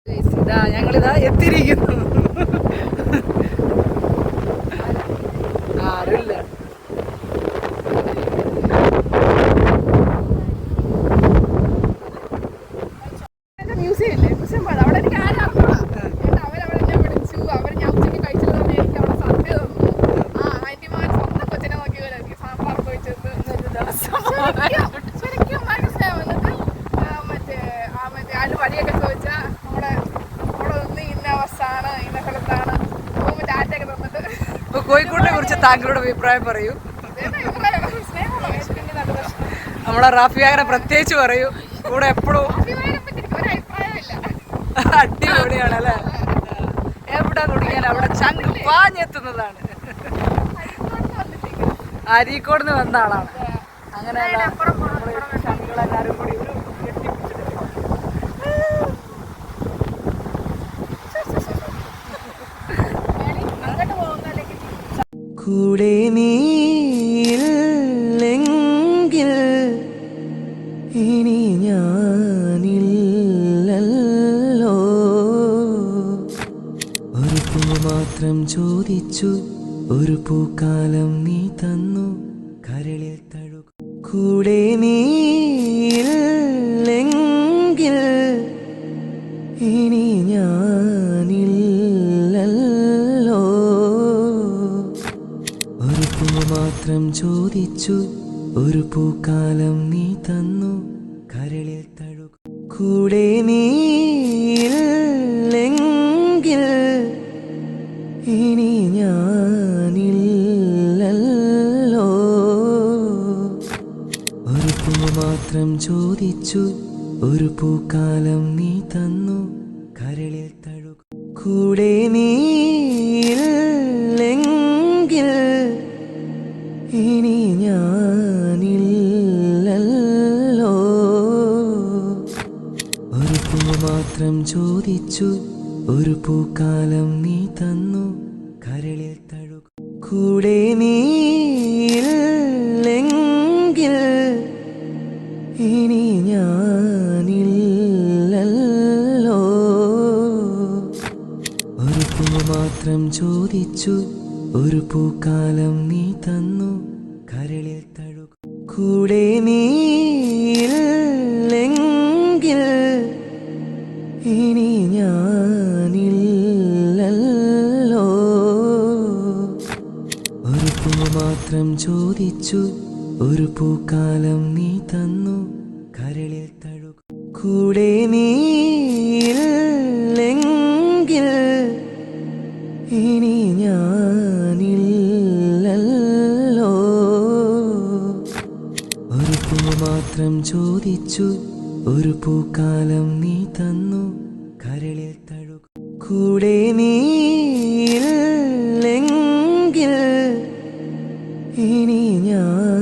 ഇതാ ഞങ്ങളിതാ എത്തിയിരിക്കുന്നു. ആരുമില്ല. മ്യൂസിയം ഇല്ലേ, മ്യൂസിയം പോയത് അവിടെ എനിക്ക് ആരും അവരവരെന്നെ വിളിച്ചു. അവർ ഞാൻ ഉച്ചയ്ക്ക് കഴിച്ചത് തന്നെ എനിക്ക് അവിടെ സദ്യ തന്നു. ആ ആന്റിമാർ സ്വന്തം കൊച്ചിനെ നോക്കി പോലെ എനിക്ക് സാമ്പാർ കഴിച്ചത് ശരിക്കും മനസ്സിലാവും. എന്നിട്ട് മറ്റേ ആര് വഴിയൊക്കെ ചോദിച്ചാൽ അവിടെ നിന്ന് ഇന്ന അവസ്ഥയാണ്, ഇന്ന സ്ഥലത്താണ് പോകുമ്പോൾ ടാറ്റയൊക്കെ തന്നിട്ട്. ഇപ്പൊ കോഴിക്കോടിനെ കുറിച്ച് താങ്കളുടെ അഭിപ്രായം പറയൂ. നമ്മളെ റാഫിയാനെ പ്രത്യേകിച്ച് പറയൂ. കൂടെ എപ്പോഴും അടിപൊളിയാണ് അല്ലേ. എവിടെ കുടുങ്ങിയാലും അവിടെ ചങ്ക് പാഞ്ഞെത്തുന്നതാണ്. അരീക്കോട് നിന്ന് വന്ന ആളാണ്. അങ്ങനെയല്ല ചങ്കളെല്ലാരും കൂടി കൂടെ നീയില്ലെങ്കിൽ ഇനി ഞാനില്ലല്ലോ. ഒരു പൂ മാത്രം ചോദിച്ചു, ഒരു പൂക്കാലം നീ തന്നു, കരളിൽ തഴുകു. കൂടെ നീയില്ലെങ്കിൽ ഇനി ഞാനില്ലല്ലോ. ഒരു പൂ മാത്രം ചോദിച്ചു, ഒരു പൂക്കാലം നീ തന്നു, കരളിൽ തഴുകു. കൂടെ നീയില്ലെങ്കിൽ ഇനി ഞാനില്ലല്ലോ. ഒരു പൂ മാത്രം ചോദിച്ചു, ഒരു പൂക്കാലം നീ തന്നു, കരളിൽ തഴുകു. കൂടെ നീയില്ലെങ്കിൽ ഇനി ഞാനില്ലല്ലോ. ഒരു പൂ മാത്രം ചോദിച്ചു, ഒരു പൂക്കാലം നീ തന്നു, കരളിൽ തഴുകു. കൂടെ നീയില്ലെങ്കിൽ ഇനി ഞാനില്ലല്ലോ. ഒരു പൂ മാത്രം ചോദിച്ചു, ഒരു പൂക്കാലം നീ തന്നു, കരളിൽ തഴുകു. കൂടെ നീയില്ലെങ്കിൽ ഇനി ഞാനില്ലല്ലോ. ഒരു പൂ മാത്രം ചോദിച്ചു, ഒരു പൂക്കാലം നീ തന്നു, കരളിൽ തഴുകു. കൂടെ നീയില്ലെങ്കിൽ ഇനി ഞാനില്ലല്ലോ. ഒരു പൂ മാത്രം ചോദിച്ചു, ഒരു പൂക്കാലം നീ തന്നു, കരളിൽ തഴുകു. കൂടെ നീയില്ലെങ്കിൽ ഇനി ഞാൻ